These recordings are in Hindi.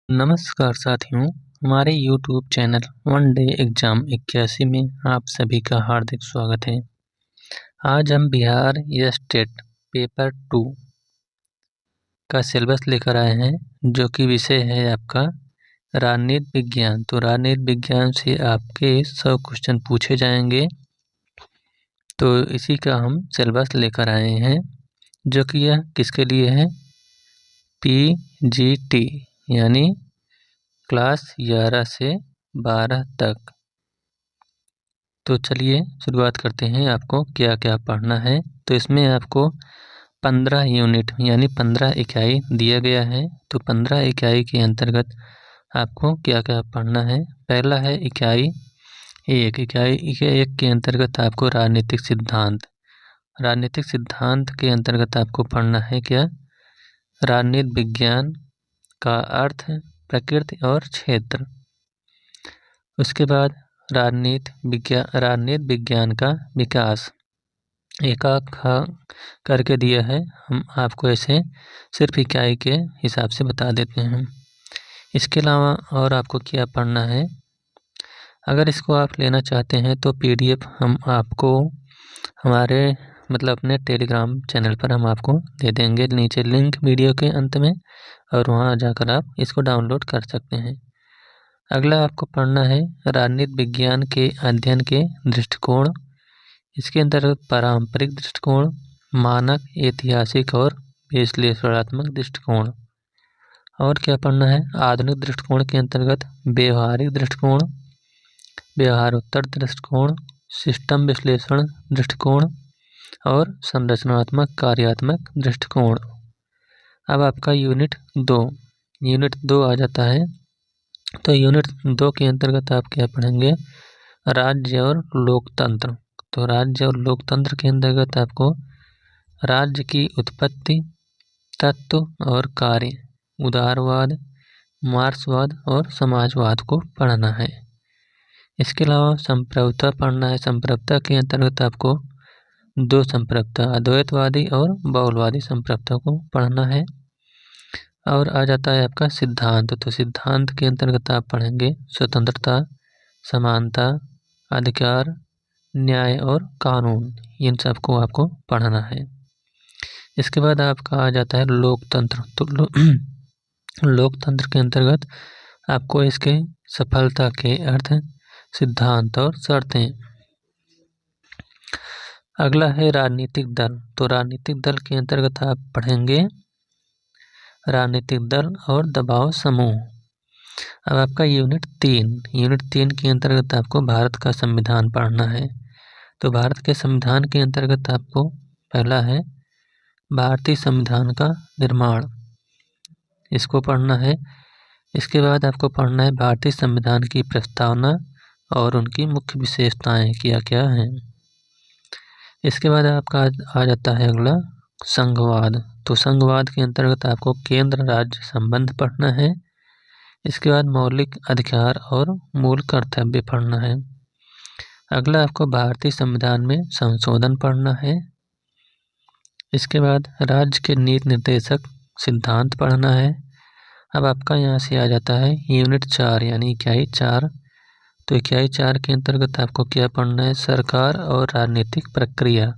नमस्कार साथियों, हमारे YouTube channel one day exam 81 में आप सभी का हार्दिक स्वागत है। आज हम बिहार या स्टेट पेपर 2 का सिलेबस लेकर आए हैं, जो कि विषय है आपका राजनीति विज्ञान। तो राजनीति विज्ञान से आपके 100 क्वेश्चन पूछे जाएंगे। तो इसी का हम सिलेबस लेकर आए हैं, जो कि यह किसके लिए है, PGT यानी क्लास 11 से 12 तक। तो चलिए शुरुआत करते हैं। आपको क्या क्या पढ़ना है। तो इसमें आपको 15 यूनिट यानी 15 इकाई दिया गया है। तो 15 इकाई के अंतर्गत आपको क्या क्या पढ़ना है। पहला है इकाई एक के अंतर्गत आपको राजनीतिक सिद्धांत के अंतर्गत आपको पढ़ना है क्या, राजनीति विज्ञान का अर्थ, प्रकृति और क्षेत्र। उसके बाद राजनीति विज्ञान का विकास एकाक करके दिया है। हम आपको ऐसे सिर्फ इकाई के हिसाब से बता देते हैं। इसके अलावा और आपको क्या पढ़ना है। अगर इसको आप लेना चाहते हैं तो PDF हम आपको हमारे अपने टेलीग्राम चैनल पर हम आपको दे देंगे, नीचे लिंक वीडियो के अंत में, और वहाँ जाकर आप इसको डाउनलोड कर सकते हैं। अगला आपको पढ़ना है राजनीति विज्ञान के अध्ययन के दृष्टिकोण। इसके अंतर्गत पारंपरिक दृष्टिकोण, मानक, ऐतिहासिक और विश्लेषणात्मक दृष्टिकोण। और क्या पढ़ना है, आधुनिक दृष्टिकोण के अंतर्गत व्यवहारिक दृष्टिकोण, व्यवहारोत्तर दृष्टिकोण, सिस्टम विश्लेषण दृष्टिकोण और संरचनात्मक कार्यात्मक दृष्टिकोण। अब आपका यूनिट 2 आ जाता है। तो यूनिट 2 के अंतर्गत आप क्या पढ़ेंगे, राज्य और लोकतंत्र। तो राज्य और लोकतंत्र के अंतर्गत आपको राज्य की उत्पत्ति, तत्व और कार्य, उदारवाद, मार्क्सवाद और समाजवाद को पढ़ना है। इसके अलावा संप्रभुता पढ़ना है। संप्रभुता के अंतर्गत आपको 2 संप्रभुता, अद्वैतवादी और बहुलवादी संप्रभुता को पढ़ना है। और आ जाता है आपका सिद्धांत। तो सिद्धांत के अंतर्गत आप पढ़ेंगे स्वतंत्रता, समानता, अधिकार, न्याय और कानून। इन सबको आपको पढ़ना है। इसके बाद आपका आ जाता है लोकतंत्र। तो लोकतंत्र के अंतर्गत आपको इसके सफलता के अर्थ, सिद्धांत और शर्तें। अगला है राजनीतिक दल। तो राजनीतिक दल के अंतर्गत आप पढ़ेंगे राजनीतिक दल और दबाव समूह। अब आपका यूनिट 3 के अंतर्गत आपको भारत का संविधान पढ़ना है। तो भारत के संविधान के अंतर्गत आपको पहला है भारतीय संविधान का निर्माण, इसको पढ़ना है। इसके बाद आपको पढ़ना है भारतीय संविधान की प्रस्तावना और उनकी मुख्य विशेषताएं क्या क्या हैं। इसके बाद आपका आ जाता है अगला संघवाद। तो संघवाद के अंतर्गत आपको केंद्र राज्य संबंध पढ़ना है। इसके बाद मौलिक अधिकार और मूल कर्तव्य पढ़ना है। अगला आपको भारतीय संविधान में संशोधन पढ़ना है। इसके बाद राज्य के नीति निर्देशक सिद्धांत पढ़ना है। अब आपका यहाँ से आ जाता है यूनिट 4 यानी इकाई 4। तो इकाई 4 के अंतर्गत आपको क्या पढ़ना है, सरकार और राजनीतिक प्रक्रिया।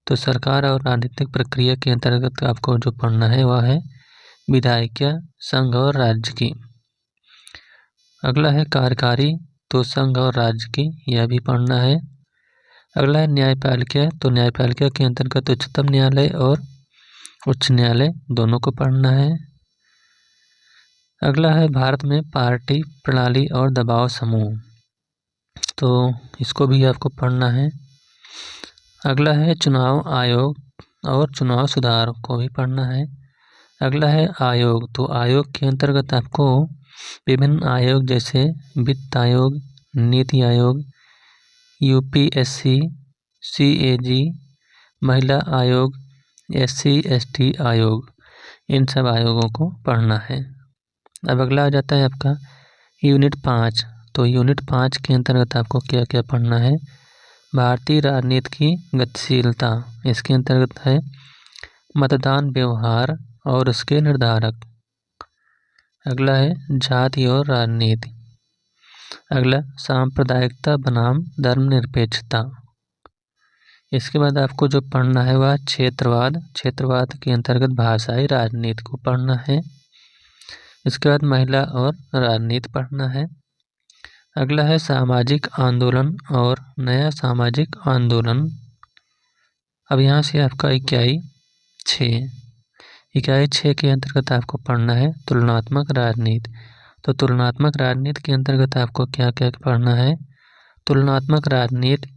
तो सरकार और राजनीतिक प्रक्रिया के अंतर्गत आपको जो पढ़ना है वह है विधायिका, संघ और राज्य की। अगला है कार्यकारी। तो संघ और राज्य की, यह भी पढ़ना है। अगला है न्यायपालिका। तो न्यायपालिका के अंतर्गत उच्चतम न्यायालय और उच्च न्यायालय दोनों को पढ़ना है। अगला है भारत में पार्टी प्रणाली और दबाव समूह। तो इसको भी आपको पढ़ना है। अगला है चुनाव आयोग और चुनाव सुधार को भी पढ़ना है। अगला है आयोग। तो आयोग के अंतर्गत आपको विभिन्न आयोग जैसे वित्त आयोग, नीति आयोग, UPSC, CAG, महिला आयोग, SC/ST आयोग, इन सब आयोगों को पढ़ना है। अब अगला आ जाता है आपका यूनिट 5। तो यूनिट 5 के अंतर्गत आपको क्या क्या पढ़ना है, भारतीय राजनीति की गतिशीलता। इसके अंतर्गत है मतदान व्यवहार और उसके निर्धारक। अगला है जाति और राजनीति। अगला सांप्रदायिकता बनाम धर्मनिरपेक्षता। इसके बाद आपको जो पढ़ना है वह क्षेत्रवाद। क्षेत्रवाद के अंतर्गत भाषाई राजनीति को पढ़ना है। इसके बाद महिला और राजनीति पढ़ना है। अगला है सामाजिक आंदोलन और नया सामाजिक आंदोलन। अब यहाँ से आपका इकाई 6 के अंतर्गत आपको पढ़ना है तुलनात्मक राजनीति। तो तुलनात्मक राजनीति के अंतर्गत आपको क्या क्या पढ़ना है? तुलनात्मक राजनीति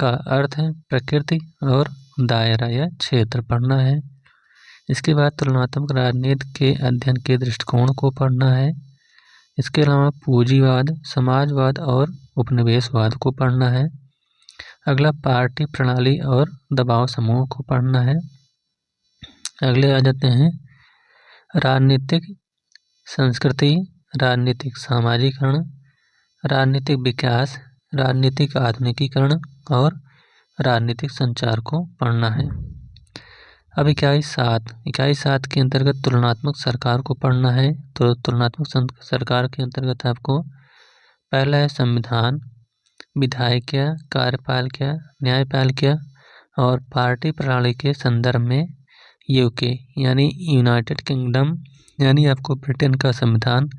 का अर्थ है प्रकृति और दायरा या क्षेत्र पढ़ना है। इसके बाद तुलनात्मक राजनीति के अध्ययन के दृष्टिकोण को पढ़ना है। इसके अलावा पूंजीवाद, समाजवाद और उपनिवेशवाद को पढ़ना है। अगला पार्टी प्रणाली और दबाव समूह को पढ़ना है। अगले आ जाते हैं राजनीतिक संस्कृति, राजनीतिक सामाजिकरण, राजनीतिक विकास, राजनीतिक आधुनिकीकरण और राजनीतिक संचार को पढ़ना है। अब इकाई 7 के अंतर्गत तुलनात्मक सरकार को पढ़ना है। तो तुलनात्मक सरकार के अंतर्गत आपको पहला है संविधान, विधायिका, कार्यपालिका, न्यायपालिका और पार्टी प्रणाली के संदर्भ में यूके यानी यूनाइटेड किंगडम यानी आपको ब्रिटेन का संविधान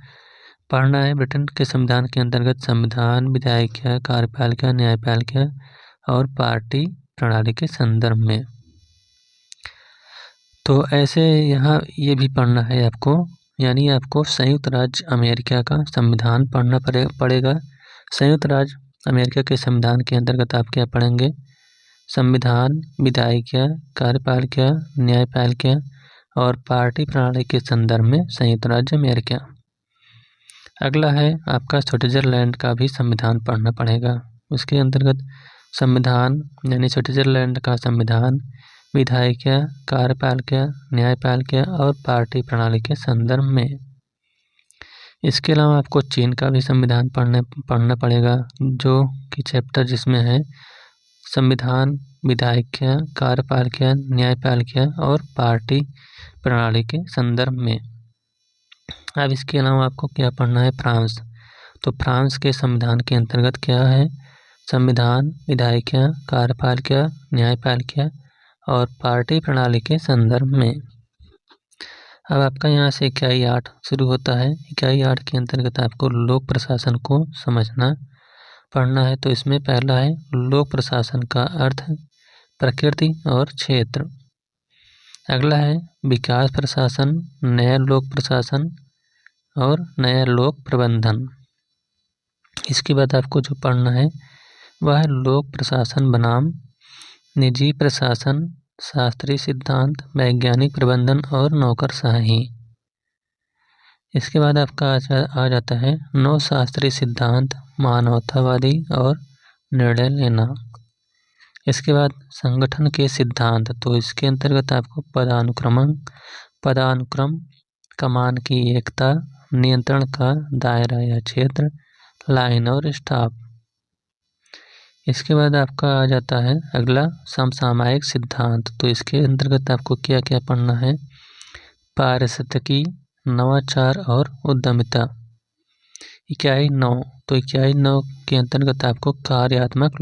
पढ़ना है। ब्रिटेन के संविधान के अंतर्गत संविधान, विधायिका, कार्यपालिका, न्यायपालिका और पार्टी प्रणाली के संदर्भ में। तो ऐसे यहाँ ये भी पढ़ना है आपको, यानी आपको संयुक्त राज्य अमेरिका का संविधान पढ़ना पड़ेगा। संयुक्त राज्य अमेरिका के संविधान के अंतर्गत आप क्या पढ़ेंगे? संविधान, विधायिका, कार्यपालिका, न्यायपालिका और पार्टी प्रणाली के संदर्भ में संयुक्त राज्य अमेरिका। अगला है आपका स्विट्जरलैंड का भी संविधान पढ़ना पड़ेगा। उसके अंतर्गत संविधान यानी स्विट्जरलैंड का संविधान, विधायिका, कार्यपालिका, न्यायपालिका और पार्टी प्रणाली के संदर्भ में। इसके अलावा आपको चीन का भी संविधान पढ़ना पड़ेगा, जो कि चैप्टर जिसमें है संविधान, विधायिका, कार्यपालिका, न्यायपालिका और पार्टी प्रणाली के संदर्भ में। अब इसके अलावा आपको क्या पढ़ना है? फ्रांस। तो फ्रांस के संविधान के अंतर्गत क्या है? संविधान, विधायिका, कार्यपालिका, न्यायपालिका और पार्टी प्रणाली के संदर्भ में। अब आपका यहाँ से इकाई 8 शुरू होता है। इकाई 8 के अंतर्गत आपको लोक प्रशासन को समझना पढ़ना है। तो इसमें पहला है लोक प्रशासन का अर्थ प्रकृति और क्षेत्र। अगला है विकास प्रशासन, नया लोक प्रशासन और नया लोक प्रबंधन। इसके बाद आपको जो पढ़ना है वह है लोक प्रशासन बनाम निजी प्रशासन, शास्त्रीय सिद्धांत, वैज्ञानिक प्रबंधन और नौकरशाही। इसके बाद आपका आ जाता है नवशास्त्रीय सिद्धांत, मानवतावादी और निर्णय लेना। इसके बाद संगठन के सिद्धांत। तो इसके अंतर्गत आपको पदानुक्रम, कमान की एकता, नियंत्रण का दायरा या क्षेत्र, लाइन और स्टाफ। इसके बाद आपका आ जाता है अगला समसामयिक सिद्धांत। तो इसके अंतर्गत आपको क्या क्या पढ़ना है? पारिस्थितिकी, नवाचार और उद्यमिता। इकाई 9। तो इकाई 9 के अंतर्गत आपको कार्यात्मक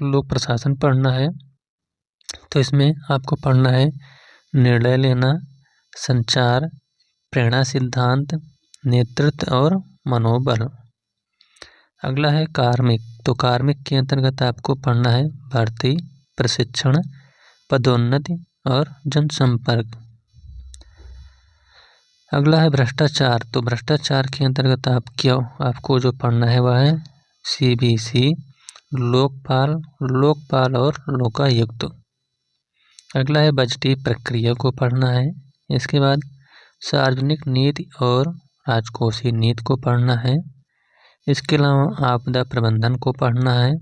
लोक प्रशासन पढ़ना है। तो इसमें आपको पढ़ना है निर्णय लेना, संचार, प्रेरणा सिद्धांत, नेतृत्व और मनोबल। अगला है कार्मिक। तो कार्मिक के अंतर्गत आपको पढ़ना है भर्ती, प्रशिक्षण, पदोन्नति और जनसंपर्क। अगला है भ्रष्टाचार। तो भ्रष्टाचार के अंतर्गत आपको जो पढ़ना है वह है CBC, लोकपाल और लोकायुक्त। अगला है बजटीय प्रक्रिया को पढ़ना है। इसके बाद सार्वजनिक नीति और राजकोषीय नीति को पढ़ना है। इसके अलावा आपदा प्रबंधन को पढ़ना है।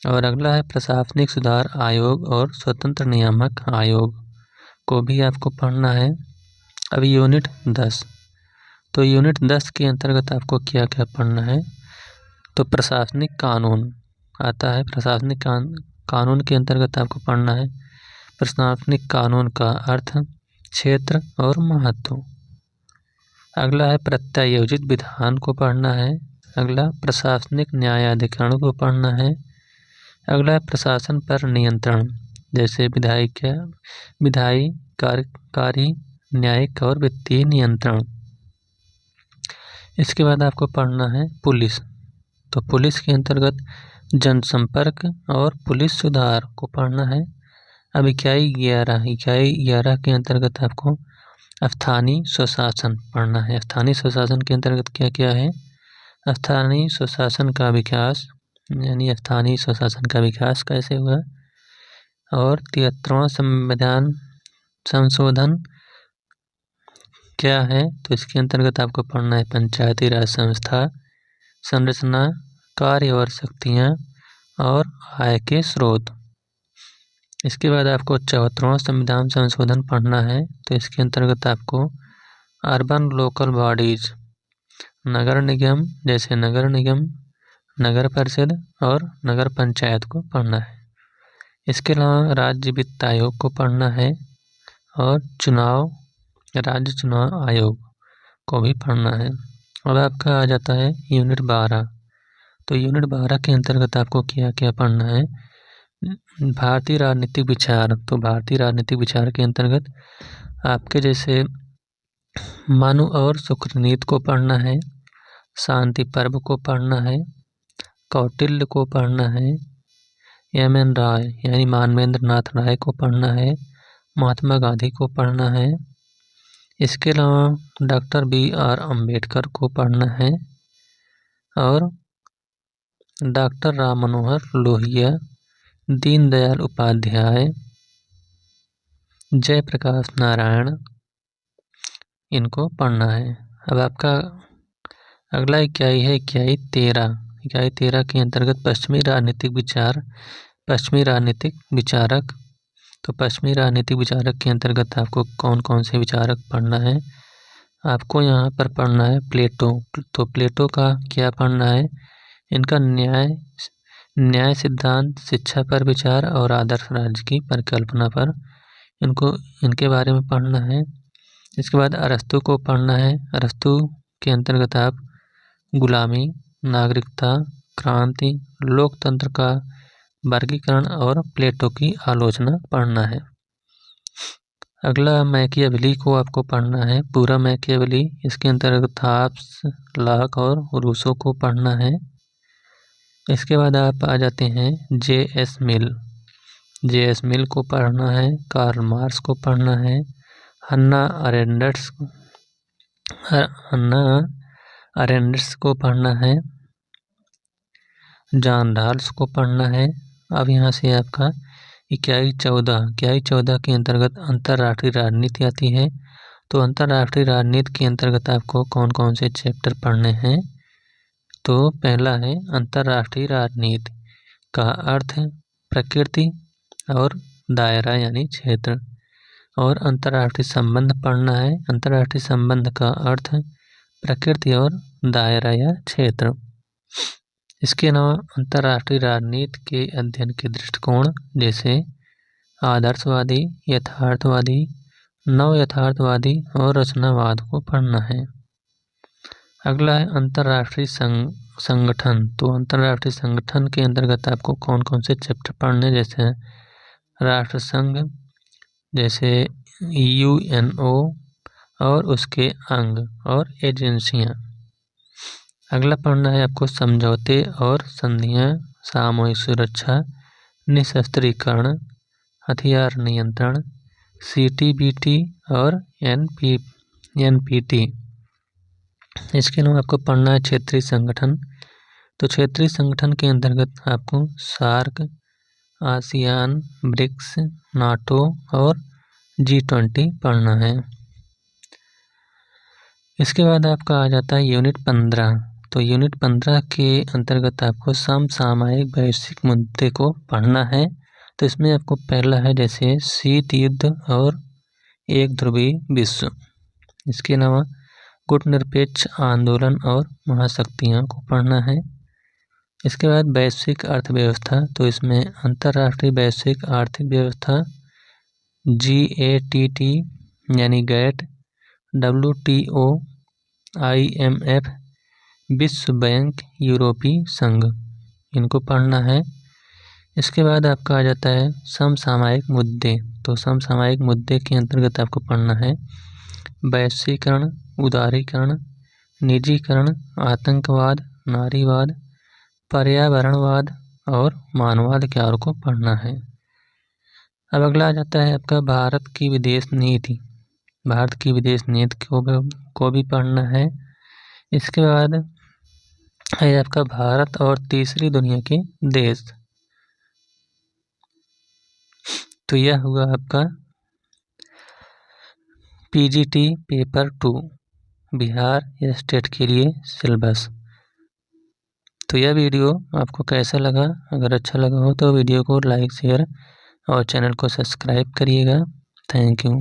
और अगला है प्रशासनिक सुधार आयोग और स्वतंत्र नियामक आयोग को भी आपको पढ़ना है। अब यूनिट 10। तो यूनिट 10 के अंतर्गत आपको क्या क्या पढ़ना है? तो प्रशासनिक कानून आता है। प्रशासनिक कानून के अंतर्गत आपको पढ़ना है प्रशासनिक कानून का अर्थ, क्षेत्र और महत्व। अगला है प्रत्यायोजित विधान को पढ़ना है। अगला प्रशासनिक न्यायाधिकरण को पढ़ना है। अगला है प्रशासन पर नियंत्रण, जैसे विधायी, कार्यकारी, न्यायिक और वित्तीय नियंत्रण। इसके बाद आपको पढ़ना है पुलिस। तो पुलिस के अंतर्गत जनसंपर्क और पुलिस सुधार को पढ़ना है। अब इकाई 11 के अंतर्गत आपको स्थानीय स्वशासन पढ़ना है। स्थानीय स्वशासन के अंतर्गत क्या क्या है? स्थानीय स्वशासन का विकास, यानी स्थानीय स्वशासन का विकास कैसे हुआ, और 73वां संविधान संशोधन क्या है? तो इसके अंतर्गत आपको पढ़ना है पंचायती राज संस्था, संरचना, कार्य और शक्तियाँ और आय के स्रोत। इसके बाद आपको 74वां संविधान संशोधन पढ़ना है। तो इसके अंतर्गत आपको अर्बन लोकल बॉडीज, नगर निगम, जैसे नगर निगम, नगर परिषद और नगर पंचायत को पढ़ना है। इसके अलावा राज्य वित्त आयोग को पढ़ना है और राज्य चुनाव आयोग को भी पढ़ना है। अब आपका आ जाता है यूनिट 12। तो यूनिट 12 के अंतर्गत आपको क्या क्या पढ़ना है? भारतीय राजनीतिक विचार। तो भारतीय राजनीतिक विचार के अंतर्गत आपके जैसे मनु और शुक्रनीति को पढ़ना है, शांति पर्व को पढ़ना है, कौटिल्य को पढ़ना है, एम.एन. राय यानी मानवेंद्र नाथ राय को पढ़ना है, महात्मा गांधी को पढ़ना है। इसके अलावा डॉक्टर B.R. अम्बेडकर को पढ़ना है और डॉक्टर राम मनोहर लोहिया, दीनदयाल उपाध्याय, जयप्रकाश नारायण, इनको पढ़ना है। अब आपका अगला इकाई है इकाई 13। इकाई 13 के अंतर्गत पश्चिमी राजनीतिक विचारक। तो पश्चिमी राजनीतिक विचारक के अंतर्गत आपको कौन कौन से विचारक पढ़ना है? आपको यहाँ पर पढ़ना है प्लेटो। तो प्लेटो का क्या पढ़ना है? इनका न्याय सिद्धांत, शिक्षा पर विचार और आदर्श राज्य की परिकल्पना पर इनके बारे में पढ़ना है। इसके बाद अरस्तु को पढ़ना है। अरस्तु के अंतर्गत आप गुलामी, नागरिकता, क्रांति, लोकतंत्र का वर्गीकरण और प्लेटो की आलोचना पढ़ना है। अगला मैकियावेली को आपको पढ़ना है, पूरा मैकियावेली। इसके अंतर्गत हॉब्स, लॉक और रूसो को पढ़ना है। इसके बाद आप आ जाते हैं J.S. मिल को पढ़ना है, कार्ल मार्क्स को पढ़ना है, हन्ना अरेंडेंट्स को पढ़ना है, जॉन रॉल्स को पढ़ना है। अब यहाँ से आपका इकाई 14 के अंतर्गत अंतर्राष्ट्रीय राजनीति आती है। तो अंतर्राष्ट्रीय राजनीति के अंतर्गत आपको कौन कौन से चैप्टर पढ़ने हैं? तो पहला है अंतर्राष्ट्रीय राजनीति का अर्थ, प्रकृति और दायरा यानी क्षेत्र, और अंतर्राष्ट्रीय संबंध पढ़ना है। अंतर्राष्ट्रीय संबंध का अर्थ, प्रकृति और दायरा या क्षेत्र। इसके अलावा अंतर्राष्ट्रीय राजनीति के अध्ययन के दृष्टिकोण, जैसे आदर्शवादी, यथार्थवादी, नव यथार्थवादी और रचनावाद को पढ़ना है। अगला है अंतर्राष्ट्रीय संगठन। तो अंतर्राष्ट्रीय संगठन के अंतर्गत आपको कौन कौन से चैप्टर पढ़ने, जैसे राष्ट्र संघ, जैसे UNO और उसके अंग और एजेंसियां। अगला पढ़ना है आपको समझौते और संधियां, सामूहिक सुरक्षा, निशस्त्रीकरण, हथियार नियंत्रण, CTBT और NPT। इसके अलावा आपको पढ़ना है क्षेत्रीय संगठन। तो क्षेत्रीय संगठन के अंतर्गत आपको सार्क, आसियान, ब्रिक्स, नाटो और G20 पढ़ना है। इसके बाद आपका आ जाता है यूनिट 15। तो यूनिट 15 के अंतर्गत आपको समसामयिक वैश्विक मुद्दे को पढ़ना है। तो इसमें आपको पहला है जैसे शीत युद्ध और एक ध्रुवीय विश्व। इसके अलावा गुटनिरपेक्ष आंदोलन और महाशक्तियों को पढ़ना है। इसके बाद वैश्विक अर्थव्यवस्था। तो इसमें अंतर्राष्ट्रीय वैश्विक आर्थिक व्यवस्था, GATT यानी गैट, WTO, IMF, विश्व बैंक, यूरोपीय संघ, इनको पढ़ना है। इसके बाद आपका आ जाता है समसामयिक मुद्दे। तो समसामयिक मुद्दे के अंतर्गत आपको पढ़ना है वैश्वीकरण, उदारीकरण, निजीकरण, आतंकवाद, नारीवाद, पर्यावरणवाद और मानववाद के और को पढ़ना है। अब अगला आ जाता है आपका भारत की विदेश नीति। भारत की विदेश नीति को भी पढ़ना है। इसके बाद है आपका भारत और तीसरी दुनिया के देश। तो यह हुआ आपका PGT पेपर 2 बिहार या स्टेट के लिए सिलेबस। तो यह वीडियो आपको कैसा लगा? अगर अच्छा लगा हो तो वीडियो को लाइक, शेयर और चैनल को सब्सक्राइब करिएगा। Thank you.